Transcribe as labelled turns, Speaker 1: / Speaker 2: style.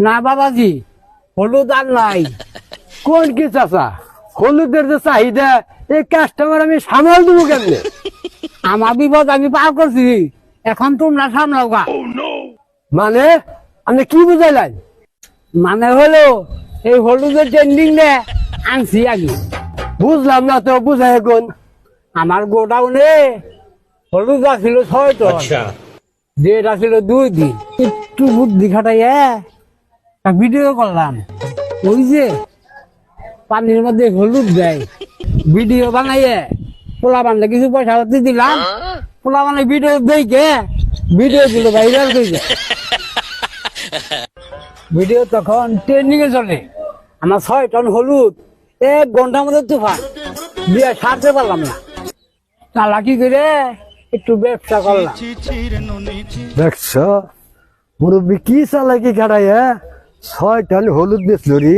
Speaker 1: না বাবাজি, হলুদ আর নাই।
Speaker 2: কোন কি চাচা, হলুদের যে চাহিদা, এই কাস্টমার আমি সামাল দেবো কেমনে?
Speaker 1: আমার বিপদ আমি পার করছি, এখন তোমরা সামলাও গা।
Speaker 2: মানে আপনি কি বুঝাইলেন?
Speaker 1: মানে হলো এই হলুদের ট্রেন্ডিং নে আনছি আগে।
Speaker 2: বুঝলাম না তো, বুঝাই কোন?
Speaker 1: আমার গোডাউনে হলুদ আছিল 6 টন, ডেট আছিল 2 দিন। একটু বুদ্ধি খাটাইয়া একটা ভিডিও করলাম। ওই যে পানির মধ্যে হলুদ দেয়, ভিডিও বানাইয়ে পোলা বানলে কিছু পয়সা পাতি দিলাম। পোলা বানাই ভিডিও দেখে ভিডিও দিল ভাইরাল করে। ভিডিও তখন ট্রেন্ডিং এ চলে। আমার 6 টন হলুদ 1 ঘন্টার মধ্যে তুফান দিয়ে সারতে পারলাম না। চালাকি করে একটু ব্যবসা করলাম।
Speaker 2: দেখছো মুরব্বী কি চালাকি খাটাই, 6 টন হলুদ বেচলো রে।